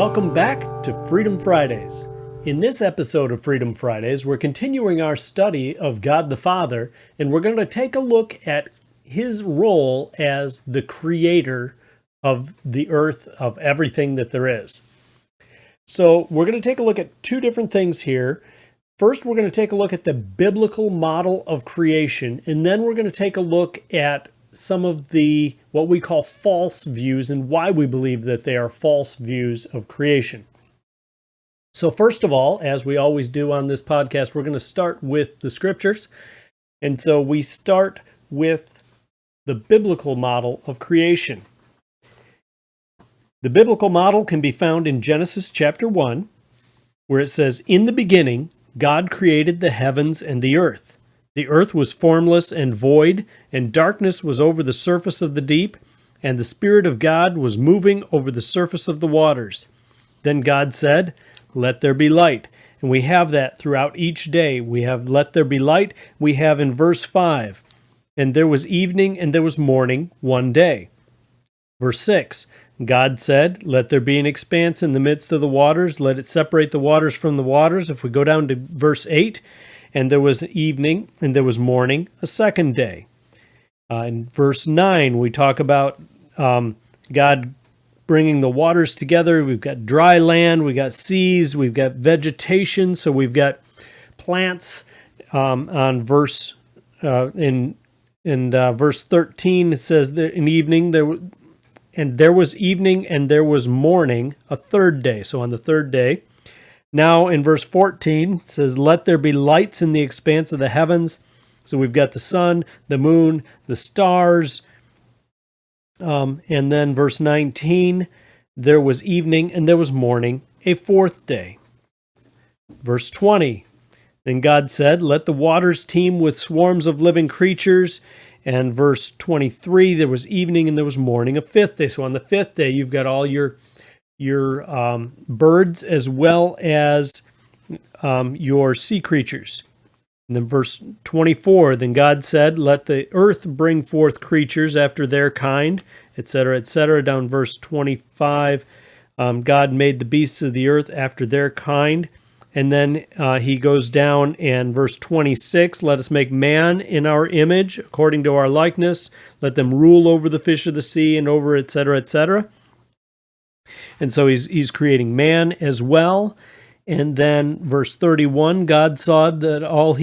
Welcome back to Freedom Fridays. In this episode of Freedom Fridays, we're continuing our study of God the Father, and we're going to take a look at His role as the creator of the earth, of everything that there is. So we're going to take a look at two different things here. First, we're going to take a look at the biblical model of creation, and then we're going to take a look at some of the what we call false views and why we believe that they are false views of creation. So first of all, as we always do on this podcast, we're going to start with the scriptures. And so we start with the biblical model of creation. The biblical model can be found in Genesis chapter 1, where it says, "In the beginning, God created the heavens and the earth. The earth was formless and void, and darkness was over the surface of the deep, and the Spirit of God was moving over the surface of the waters. Then God said, 'Let there be light.'" And we have that throughout each day. We have "let there be light." We have in verse 5, "And there was evening and there was morning one day." Verse 6, God said, "Let there be an expanse in the midst of the waters. Let it separate the waters from the waters." If we go down to verse 8, "And there was evening and there was morning a second day." In verse 9, we talk about God bringing the waters together. We've got dry land, we've got seas, we've got vegetation. So we've got plants. On verse in verse 13, it says that in evening there was evening and there was morning a third day. So on the third day. Now in verse 14, it says, "Let there be lights in the expanse of the heavens." So we've got the sun, the moon, the stars. And then verse 19, "There was evening and there was morning a fourth day." Verse 20, "Then God said, 'Let the waters teem with swarms of living creatures.'" And verse 23, "There was evening and there was morning a fifth day." So on the fifth day, you've got all your birds as well as your sea creatures. And then verse 24, "Then God said, 'Let the earth bring forth creatures after their kind,'" etc., etc. Down verse 25, "God made the beasts of the earth after their kind." And then he goes down and verse 26, "Let us make man in our image, according to our likeness. Let them rule over the fish of the sea and over, etc., etc." And so he's creating man as well. And then verse 31, "God saw that all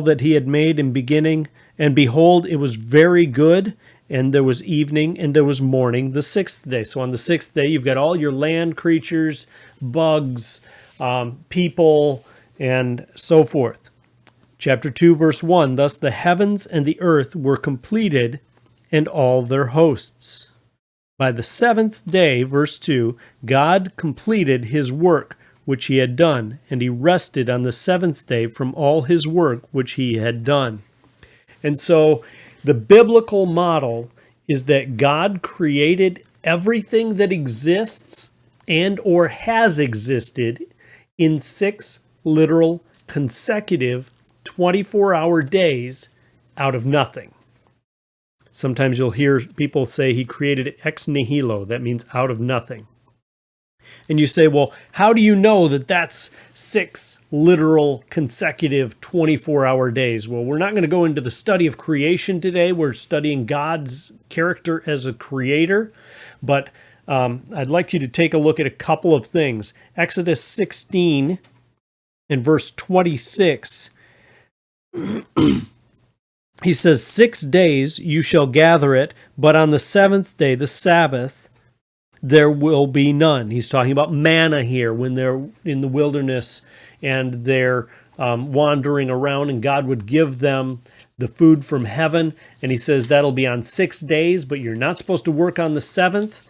that he had made in beginning, and behold, it was very good. And there was evening and there was morning the sixth day." So on the sixth day, you've got all your land creatures, bugs, people, and so forth. Chapter 2, verse 1, "Thus the heavens and the earth were completed, and all their hosts. By the seventh day," verse 2, "God completed his work which he had done, and he rested on the seventh day from all his work which he had done." And so the biblical model is that God created everything that exists and or has existed in 6 literal consecutive 24-hour days out of nothing. Sometimes you'll hear people say he created it ex nihilo. That means out of nothing. And you say, well, how do you know that that's 6 literal consecutive 24-hour days? Well, we're not going to go into the study of creation today. We're studying God's character as a creator. But I'd like you to take a look at a couple of things. Exodus 16 and verse 26. He says, 6 days you shall gather it, but on the seventh day, the Sabbath, there will be none. He's talking about manna here when they're in the wilderness and they're wandering around, and God would give them the food from heaven. And he says that'll be on 6 days, but you're not supposed to work on the seventh.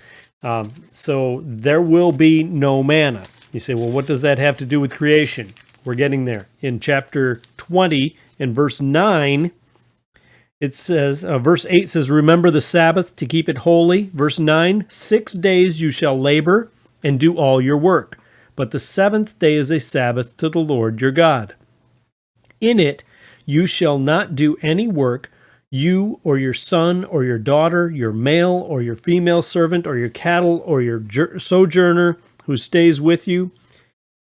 So there will be no manna. You say, well, what does that have to do with creation? We're getting there. In chapter 20 and verse 9, it says, verse 8 says, "Remember the Sabbath to keep it holy." Verse 9, 6 days you shall labor and do all your work, but the seventh day is a Sabbath to the Lord your God. In it you shall not do any work, you or your son or your daughter, your male or your female servant, or your cattle or your sojourner who stays with you.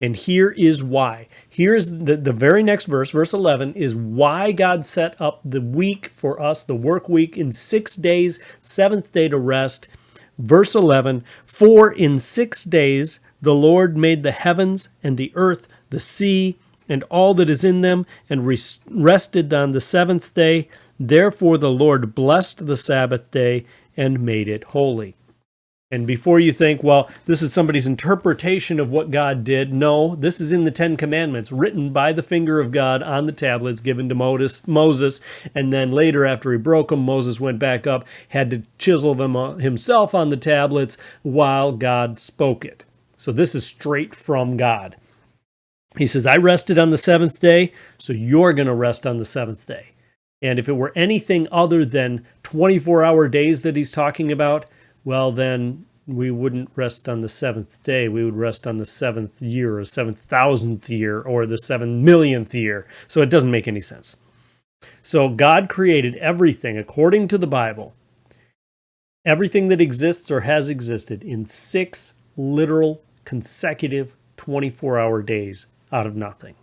And here is why. Here's the very next verse, verse 11, is why God set up the week for us, the work week, in 6 days, seventh day to rest. Verse 11, for in 6 days the Lord made the heavens and the earth, the sea, and all that is in them, and rested on the seventh day. Therefore the Lord blessed the Sabbath day and made it holy. And before you think, well, this is somebody's interpretation of what God did, no, this is in the Ten Commandments, written by the finger of God on the tablets given to Moses. And then later, after he broke them, Moses went back up, had to chisel them himself on the tablets while God spoke it. So this is straight from God. He says, I rested on the seventh day, so you're going to rest on the seventh day. And if it were anything other than 24-hour days that he's talking about, well, then we wouldn't rest on the seventh day. We would rest on the seventh year, or 7,000th year, or the 7,000,000th year. So it doesn't make any sense. So God created everything according to the Bible, everything that exists or has existed, in 6 literal consecutive 24-hour days out of nothing.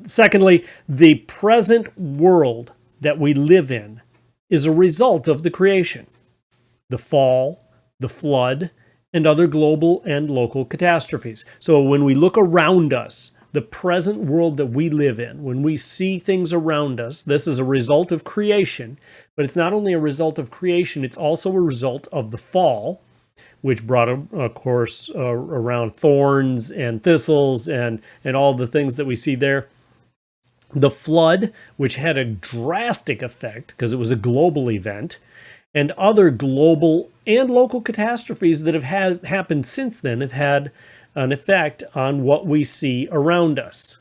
Secondly, the present world that we live in is a result of the creation. The fall, the flood, and other global and local catastrophes. So when we look around us, the present world that we live in, when we see things around us, this is a result of creation. But it's not only a result of creation, it's also a result of the fall, which brought, of course, around thorns and thistles and all the things that we see there. The flood, which had a drastic effect because it was a global event, and other global and local catastrophes that have happened since then have had an effect on what we see around us.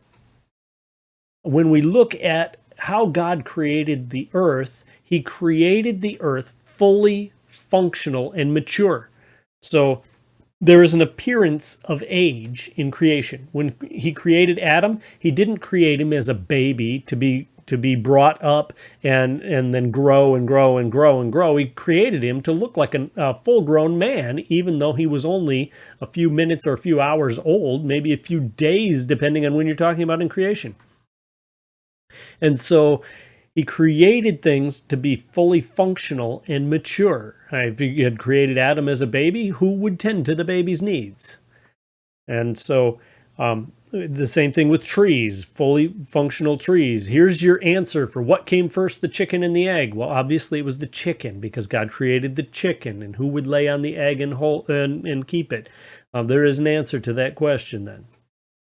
When we look at how God created the earth, he created the earth fully functional and mature. So there is an appearance of age in creation. When he created Adam, he didn't create him as a baby to be brought up and then grow and grow and grow and grow. He created him to look like a full-grown man, even though he was only a few minutes or a few hours old, maybe a few days, depending on when you're talking about in creation. And so he created things to be fully functional and mature. If he had created Adam as a baby, who would tend to the baby's needs? And so the same thing with trees, fully functional trees. Here's your answer for what came first, the chicken and the egg. Well, obviously it was the chicken, because God created the chicken, and who would lay on the egg and keep it? There is an answer to that question then.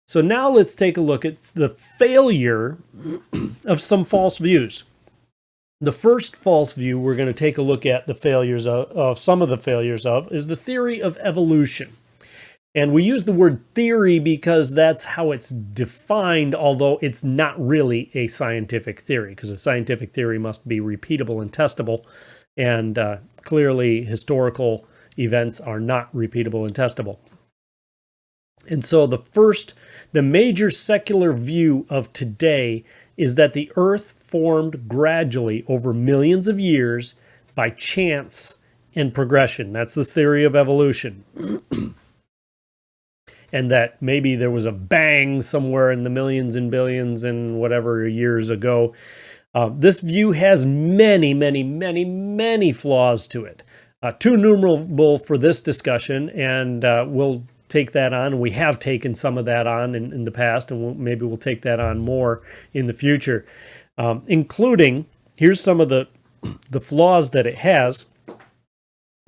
So now let's take a look at the failure of some false views. The first false view we're going to take a look at the failures of some of the failures of is the theory of evolution. And we use the word theory because that's how it's defined, although it's not really a scientific theory, because a scientific theory must be repeatable and testable, and clearly historical events are not repeatable and testable. And so the major secular view of today is that the earth formed gradually over millions of years by chance and progression. That's the theory of evolution. And that maybe there was a bang somewhere in the millions and billions and whatever years ago. This view has many, many, many, many flaws to it. Too numerable for this discussion, and we'll take that on. We have taken some of that on in the past, and maybe we'll take that on more in the future, including, here's some of the flaws that it has.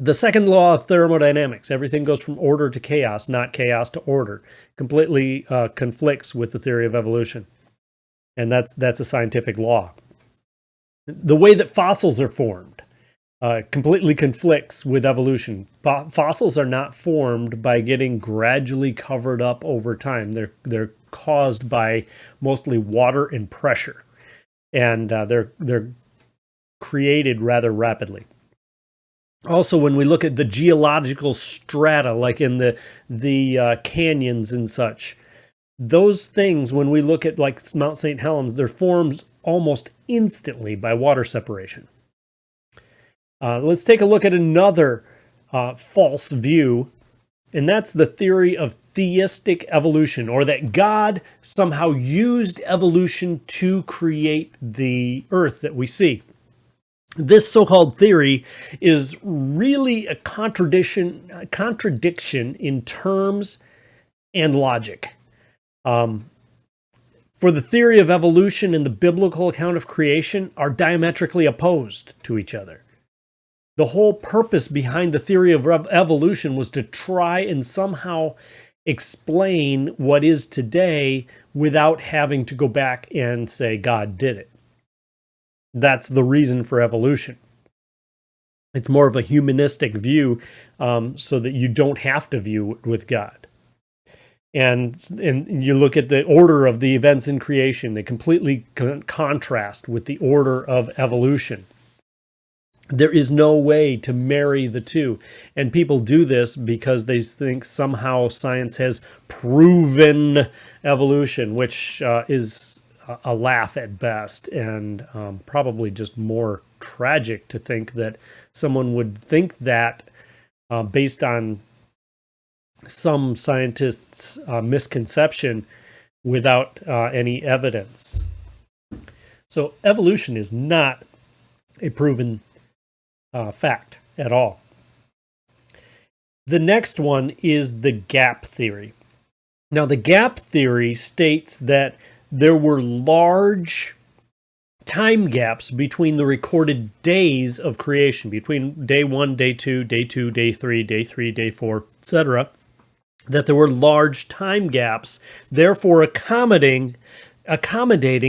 The second law of thermodynamics, everything goes from order to chaos, not chaos to order, completely conflicts with the theory of evolution. And that's a scientific law. The way that fossils are formed completely conflicts with evolution. Fossils are not formed by getting gradually covered up over time. They're caused by mostly water and pressure, and they're created rather rapidly. Also, when we look at the geological strata, like in the canyons and such, those things, when we look at like Mount St. Helens, they're formed almost instantly by water separation. Let's take a look at another false view, and that's the theory of theistic evolution, or that God somehow used evolution to create the earth that we see. This so-called theory is really a contradiction in terms and logic. For the theory of evolution and the biblical account of creation are diametrically opposed to each other. The whole purpose behind the theory of evolution was to try and somehow explain what is today without having to go back and say God did it. That's the reason for evolution. It's more of a humanistic view, so that you don't have to view it with God. And you look at the order of the events in creation, they completely contrast with the order of evolution. There is no way to marry the two. And people do this because they think somehow science has proven evolution, which is a laugh at best, and probably just more tragic to think that someone would think that based on some scientists' misconception without any evidence. So evolution is not a proven fact at all. The next one is the gap theory. Now, the gap theory states that there were large time gaps between the recorded days of creation, between day 1, day 2, day 2, day 3, day 3, day 4, etc., that there were large time gaps, therefore accommodating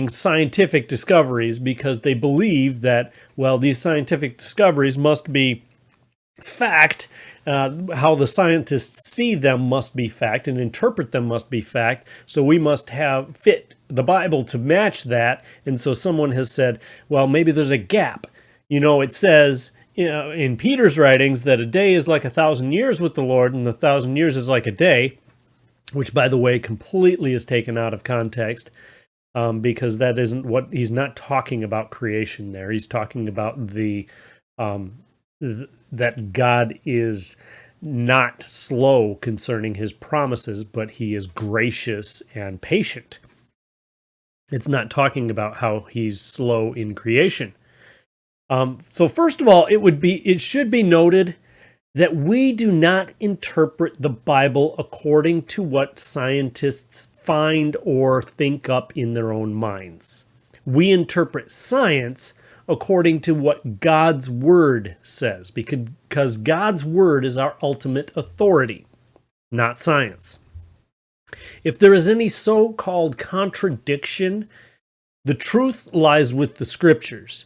scientific discoveries, because they believe that, well, these scientific discoveries must be fact. How the scientists see them must be fact, and interpret them must be fact. So we must fit the Bible to match that. And so someone has said, well, maybe there's a gap. It says in Peter's writings that a day is like 1,000 years with the Lord, and 1,000 years is like a day, which, by the way, completely is taken out of context. Because that isn't what he's not talking about creation there. He's talking about that God is not slow concerning his promises, but he is gracious and patient. It's not talking about how he's slow in creation. So first of all, it should be noted that we do not interpret the Bible according to what scientists find or think up in their own minds. We interpret science according to what God's Word says, because God's Word is our ultimate authority, not science. If there is any so-called contradiction, the truth lies with the Scriptures,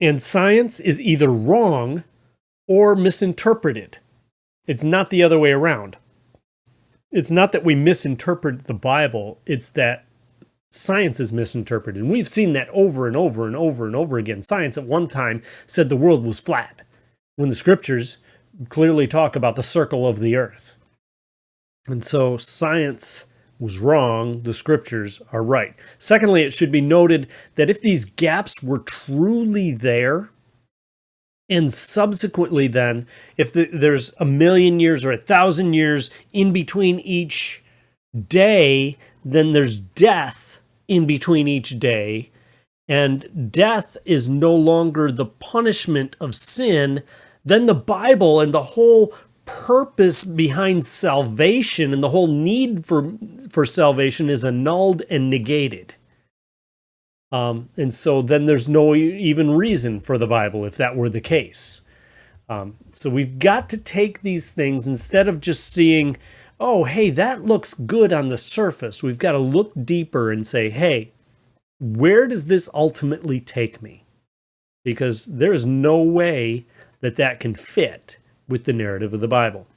and science is either wrong or misinterpreted. It's not the other way around. It's not that we misinterpret the Bible, it's that science is misinterpreted. And we've seen that over and over and over and over again. Science at one time said the world was flat, when the Scriptures clearly talk about the circle of the earth. And so science was wrong, the Scriptures are right. Secondly, it should be noted that if these gaps were truly there, and subsequently then, if there's 1,000,000 years or 1,000 years in between each day, then there's death in between each day, and death is no longer the punishment of sin, then the Bible and the whole purpose behind salvation and the whole need for salvation is annulled and negated. And so then there's no even reason for the Bible if that were the case. So we've got to take these things, instead of just seeing, oh, hey, that looks good on the surface. We've got to look deeper and say, hey, where does this ultimately take me? Because there is no way that can fit with the narrative of the Bible.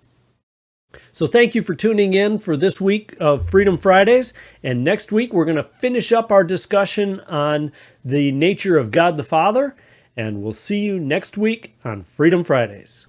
So thank you for tuning in for this week of Freedom Fridays. And next week, we're going to finish up our discussion on the nature of God the Father. And we'll see you next week on Freedom Fridays.